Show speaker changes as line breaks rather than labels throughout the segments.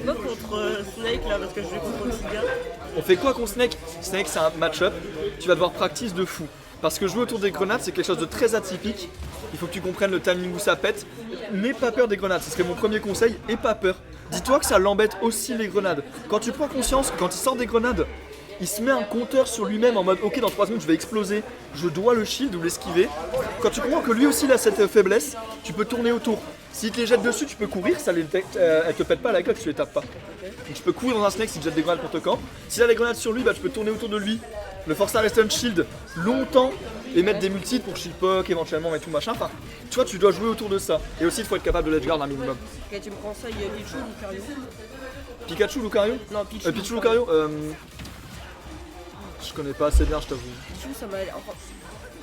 fait quoi contre Snake là, parce que je vais contre Tiga?
On fait quoi contre Snake? Snake, c'est un match-up. Tu vas devoir practice de fou. Parce que jouer autour des grenades, c'est quelque chose de très atypique. Il faut que tu comprennes le timing où ça pète. N'aie pas peur des grenades, ce serait mon premier conseil. Aie pas peur. Dis-toi que ça l'embête aussi les grenades. Quand tu prends conscience que quand il sort des grenades, il se met un compteur sur lui-même en mode ok, dans 3 secondes je vais exploser, je dois le shield ou l'esquiver. Quand tu comprends que lui aussi il a cette faiblesse, tu peux tourner autour. S'il te les jette dessus, tu peux courir, ça les elle te pète pas la gueule si tu les tapes pas. Donc tu peux courir dans un Snake s'il te jette des grenades contre camp. S'il a des grenades sur lui, bah, tu peux tourner autour de lui, le forcer à rester un shield longtemps et mettre des multis pour shield poke éventuellement et tout machin. Enfin, tu vois, tu dois jouer autour de ça. Et aussi il faut être capable de ledge guard un minimum.
Ok, tu me conseilles Pichu ou Lucario?
Pikachu, Lucario?
Non, Pichu.
Pichu, Lucario je connais pas assez bien, je t'avoue.
Pichu, ça m'a l'air. Enfin,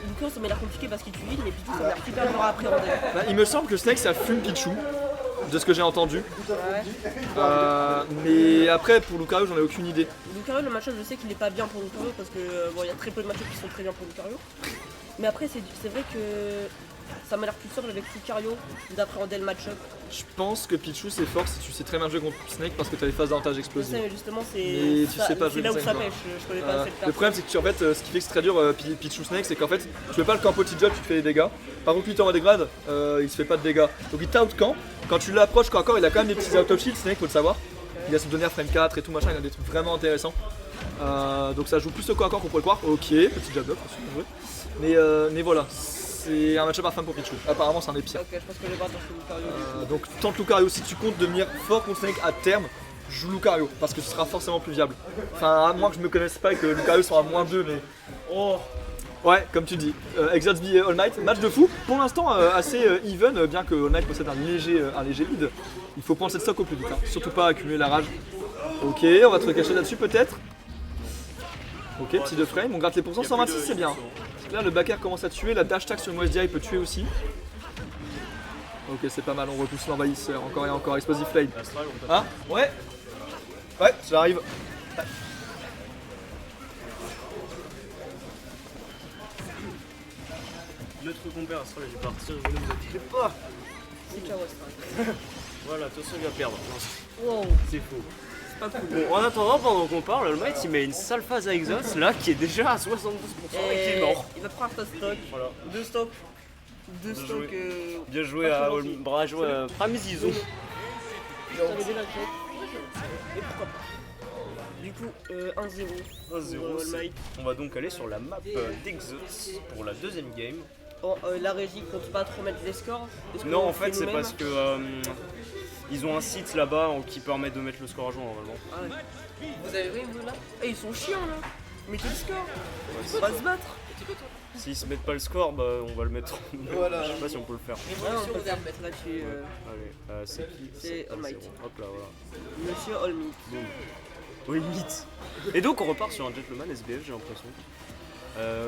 Lucario, ça m'a l'air compliqué parce qu'il tue vite, mais Pichu, ça m'a l'air super dur à appréhender.
Bah, il me semble que Snake ça fume Pichu, de ce que j'ai entendu.
Ouais.
Mais après, pour Lucario, j'en ai aucune idée.
Lucario, le match-up, je sais qu'il est pas bien pour Lucario parce que bon, il y a très peu de match-up qui sont très bien pour Lucario. Mais après, c'est vrai que ça m'a l'air plus simple avec Lucario d'appréhender le match-up.
Je pense que Pichu c'est fort si tu sais très bien jouer contre Snake parce que tu as les phases d'avantage
Je
explosives.
sais, mais justement,
Mais tu sais pas
c'est
jouer
là où
contre
ça
Snake,
pêche. Je connais pas cette
Le
carte.
problème c'est que en fait, ce qui fait que c'est très dur Pichu Snake, c'est qu'en fait, tu fais pas le camp petit job, tu te fais des dégâts. Par contre, lui t'envoie des grades, il se fait pas de dégâts. Donc il t'out camp. Quand tu l'approches corps à corps, il a quand même des petits out of shield Snake, faut le savoir. Il a son donner à frame 4 et tout machin, il a des trucs vraiment intéressants. Donc ça joue plus au corps à corps qu'on pourrait le croire. Ok, petit jab up, bien joué. Mais voilà. C'est un match-up à fin pour Pichu. Apparemment, c'est un des pires.
Ok, je pense que je vais voir dans Lucario.
Donc, tente Lucario. Si tu comptes devenir fort contre Snake à terme, joue Lucario parce que ce sera forcément plus viable. Enfin, à moins que je me connaisse pas et que Lucario soit à -2, mais. Oh! Ouais, comme tu dis. Exots v All Might, match de fou. Pour l'instant, assez even, bien que All Might possède un léger lead. Il faut prendre cette stock au plus vite. Hein. Surtout pas accumuler la rage. Ok, on va te cacher là-dessus peut-être. Ok, petit de frame, on gratte les pourcents, 126 c'est bien. Là le backer commence à tuer, la dash tag sur le Moesdia il peut tuer aussi. Ok c'est pas mal, on repousse l'envahisseur, encore et encore, Explosive Flame. Ah ouais. Ouais, ça arrive.
Notre compère Astral est parti, ne vous inquiétez pas.
C'est ciao Astral.
Voilà, attention il va perdre.
Wow,
C'est faux.
c'est pas cool.
Bon, en attendant, pendant qu'on parle, All Might il met une sale phase à Exos là qui est déjà à 72% et qui est mort.
Il va prendre ta stock.
Voilà.
Deux stocks. Deux
Bien
stocks.
Bien joué à
gentil.
Bras joué à Pramizizou.
J'avais déjà check. Et pourquoi pas. Du coup, 1-0.
1-0.
All Might.
On va donc aller sur la map d'Exos pour la deuxième game.
Bon, la régie compte pas trop mettre les scores. Est-ce
Non,
qu'on
en fait,
fait
c'est
nous-mêmes?
parce que ils ont un site là-bas qui permet de mettre le score à jour normalement.
Ah ouais. Vous avez vu vous là? Eh, ils sont chiants là. Mettez le score. On va se battre.
S'ils se mettent pas le score, bah on va le mettre.
Voilà.
Je sais pas si on peut le faire.
Ouais, on peut le mettre là-dessus.
Allez, c'est qui?
C'est All Might.
Hop là, voilà.
Monsieur All Might.
Oui, mythe. Et donc on repart sur un Gentleman SBF, j'ai l'impression.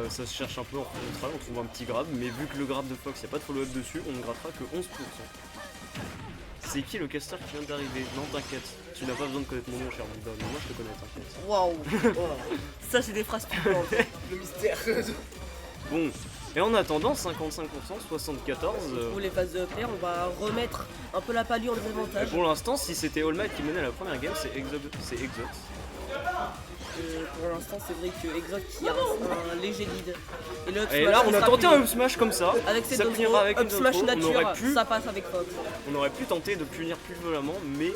Ça se cherche un peu en contrat, on trouve un petit grab, mais vu que le grab de Fox, il n'y a pas de follow-up dessus, on ne grattera que 11%. C'est qui le caster qui vient d'arriver? Non, t'inquiète, tu n'as pas besoin de connaître mon nom, cher Mondon, mais moi je te connais, t'inquiète.
Waouh. Ça, c'est des phrases piquantes.
Le mystère.
Bon, et en attendant, 55%, 74.
Pour les phases de player, on va remettre un peu la palue en désavantage.
Pour l'instant, si c'était All Might qui menait la première game, c'est Exot.
Pour l'instant, c'est vrai que Exot qui a un léger lead. Et, le up
Et
smash,
là, on
ça
a
sera
tenté
plus-
un up smash comme ça.
Avec ses
ça
deux
finira avec
up
une
smash
intro.
nature, ça passe avec Fox.
On aurait pu tenter de punir plus violemment, mais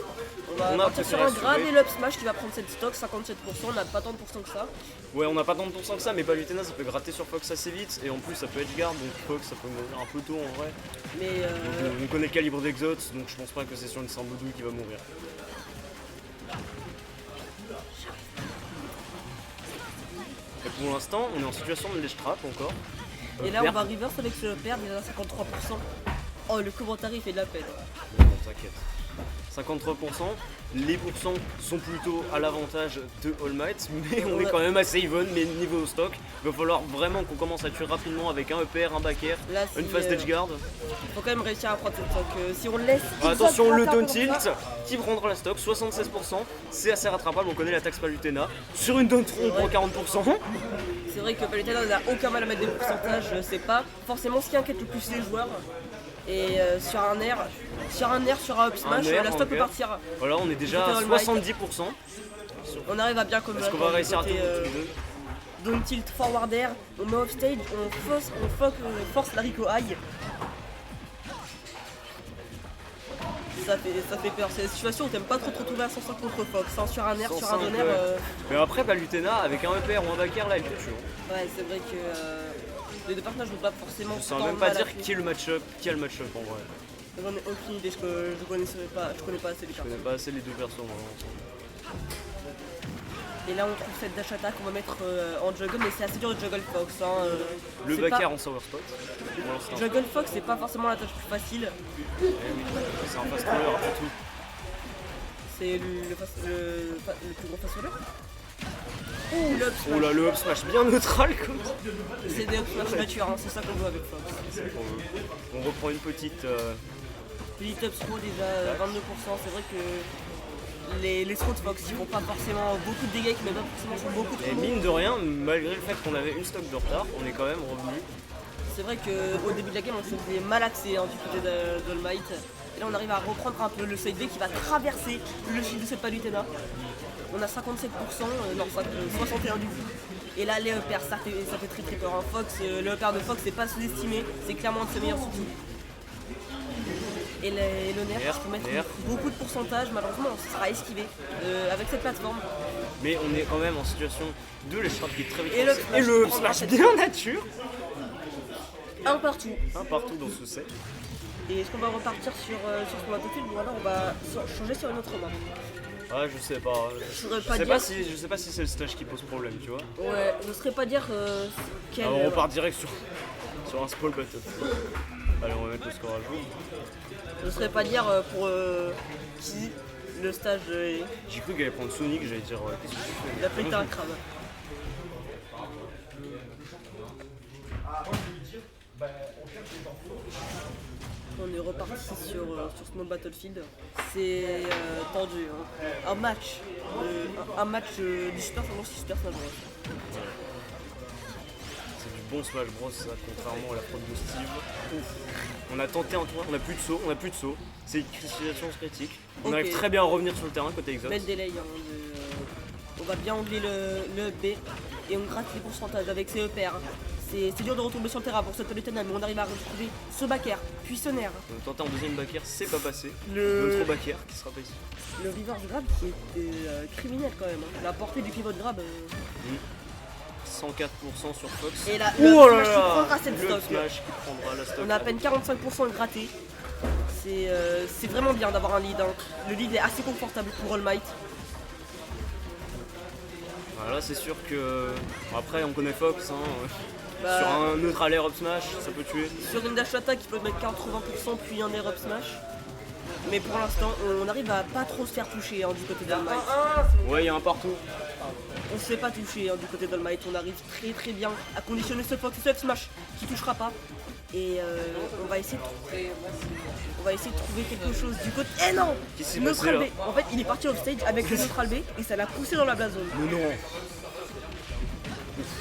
On va
on a
partir sur
préféré
un grab
assurer.
et l'up smash qui va prendre cette stock, 57%, on n'a pas tant de pourcents que ça.
Ouais, on n'a pas tant de pourcents que ça, mais Palutena ça peut gratter sur Fox assez vite, et en plus ça peut edgeguard, donc Fox ça peut mourir un peu tôt en vrai.
Mais
Donc, on connaît le calibre d'Exot, donc je pense pas que c'est sur une Sambodouille qui va mourir. Et pour l'instant, on est en situation de ledge trap encore.
et là, on
Perdre.
va reverse avec ce perdre, il est à 53%. Oh, le commentaire il fait de la peine.
Bon, t'inquiète. 53%, les pourcents sont plutôt à l'avantage de All Might, mais on est quand même assez even, mais niveau stock, il va falloir vraiment qu'on commence à tuer rapidement avec un EPR, un backer,
Là,
une
si,
phase d'edgeguard.
faut quand même réussir à prendre cette stock. Si on le laisse.
Attention,
Exot
le
gratter
down
comme ça,
tilt qui prendra la stock, 76%, c'est assez rattrapable, on connaît la taxe Palutena. Sur une down throw, on prend 40%.
C'est vrai que Palutena n'a aucun mal à mettre des pourcentages, c'est pas forcément ce qui inquiète le plus les joueurs. Et sur un air, sur un up smash,
air,
la stock peut
ok.
partir.
Voilà, on est déjà à
All Might.
70%.
On arrive à bien combattre.
Est-ce qu'on va réussir à
côté,
tourner tous les deux?
Down tilt forward air, on met off stage, on force la Rico high. Ça fait peur, c'est des situations où t'aimes pas trop te retrouver à 105 contre Fox, hein, sur un air, sur un
105,
down
ouais.
air.
Mais après, Palutena, avec un EPR ou un backer, là, elle te tue. Hein.
Ouais, c'est vrai que les deux personnages ne jouent pas forcément.
Je saurais
tant
même pas
mal à
dire
fait.
qui est le match-up, qui a le match-up en vrai.
J'en ai aucune idée, je connais pas assez les
Je
cartes.
connais pas assez les deux persos vraiment.
Et là on trouve cette dash attack qu'on va mettre en juggle, mais c'est assez dur de juggle Fox. Hein,
Le
c'est
backer
pas-
en sour spot. Pour l'instant.
Juggle Fox c'est pas forcément la tâche plus facile.
Eh oui, c'est un fast roller après tout.
C'est le plus gros fast roller. Ouh, le up
Oh là,
smash.
le up smash bien neutral quoi.
C'est des up smash nature, hein, c'est ça qu'on veut avec Fox.
On reprend une petite.
Petit up throw déjà 22%, c'est vrai que les throws de Fox ils font pas forcément beaucoup de dégâts, mais pas forcément font beaucoup de
Et
combos.
mine de rien, malgré le fait qu'on avait une stock de retard, on est quand même revenu.
C'est vrai qu'au début de la game on se faisait malaxer hein, du côté d'All Might. Et là on arrive à reprendre un peu le side B qui va traverser le shield de cette Palutena. On a 57%, non 61 du coup. Et là les EPR ça fait très peur. Hein. Fox, le EPR de Fox c'est pas sous-estimé, c'est clairement un de ses meilleurs outils. Et le nerf,
Nerf,
il faut mettre
nerf.
beaucoup de pourcentage, malheureusement ce sera esquivé avec cette plateforme.
Mais on est quand même en situation de l'écharpe qui est très vite
Et le
lancée.
smash
Et le
qui
smash
prend
bien nature.
Un partout.
Un partout dans ce set.
Et est-ce qu'on va repartir sur ce battlefield ou alors on va changer sur une autre map?
Ah je sais pas.
saurais
Je
pas
sais
dire.
je sais pas si c'est le stage qui pose problème, tu vois.
Ouais, je ne saurais pas dire quel.
Alors on part direct sur un small battle. Allez, on va mettre le score à jour.
Je ne saurais pas dire pour qui le stage est.
J'ai cru qu'elle allait prendre Sonic, j'allais dire qu'est-ce que tu fais?
Il a pété un crabe. On est reparti sur Small Battlefield. C'est tendu. Hein. Un match du Super Smash Super Smash Bros.
C'est du bon Smash Bros ça, contrairement à la prod de Steve. On a tenté un tour, on a plus de saut, C'est une situation critique. On
Ok.
arrive très bien à revenir sur le terrain côté Exox.
Bel délai. Hein, on va bien angler le EP et on gratte les pourcentages avec ses EPR. C'est dur de retomber sur le terrain pour cette Palutena, mais on arrive à retrouver ce backer, puis ce nerf.
On a tenté en deuxième backer, c'est pas passé.
Le-
L'autre backer qui sera pas ici.
Le reverse grab qui était criminel quand même. Hein. La portée du pivot grab.
104% sur Fox.
Et là,
Oh
le
là
smash qui
là,
prendra cette
le
stock.
smash qui prendra la stock.
On a à peine 45% de gratté. C'est vraiment bien d'avoir un lead. Hein. Le lead est assez confortable pour All Might.
Voilà, c'est sûr que. Bon, après, on connaît Fox. Hein.
Bah,
Sur un neutral air up smash, ça peut tuer.
Sur une dash attack, il peut mettre 80% puis un air up smash. Mais pour l'instant, on arrive à pas trop se faire toucher hein, du côté d'All Might.
Ouais, il y a un partout.
On se fait pas toucher hein, du côté d'All Might. On arrive très bien à conditionner ce Fox et ce F smash qui touchera pas. Et on va essayer de trouver quelque chose du côté. Eh non!
Qu'est-ce qui s'est
Neutral
passé,
B. En fait, il est parti off stage avec le neutral B et ça l'a poussé dans la black zone.
Mais non.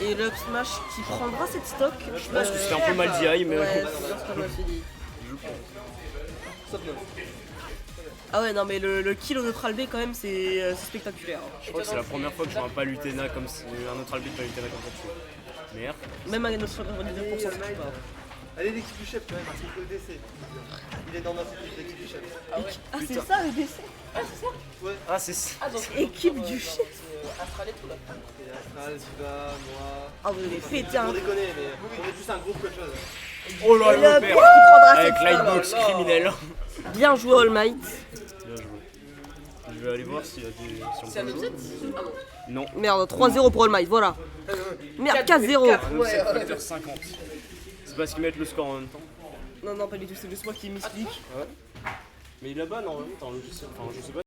Et le up smash qui prendra cette stock.
Je pense que c'était un peu mal dit, mais.
Ouais, c'est bien ce que je me suis dit. Ah ouais, non, mais le kill au neutral B, quand même, c'est spectaculaire.
Je crois que c'est la première fois que je vois un Palutena comme un neutral beat Palutena comme ça dessus. Merde.
Même avec notre 99%, ça touche pas.
Allez, l'équipe du chef quand même, c'est le DC. Il est dans notre équipe, l'équipe du chef.
Ah, c'est ça le DC?
Ah, c'est ça.
Équipe du chef.
Astral, Ziva, moi.
Ah, vous avez pété un.
Pour déconner, mais on est plus un groupe qu'autre chose.
Oh là
Et
là,
le
le
père
père.
qui prendra
Avec
cette stock.
Lightbox criminel.
Bien joué, All Might.
Bien joué. Je vais aller voir s'il y a des. Si on peut jouer. Non.
Merde, 3-0 pour All Might, voilà. Merde, 4-0.
C'est facteur 50. C'est parce qu'ils mettent le score en même temps.
Non, non, pas du tout, c'est juste moi qui m'explique.
Mais là-bas, normalement, t'as un logiciel. Enfin, je sais pas.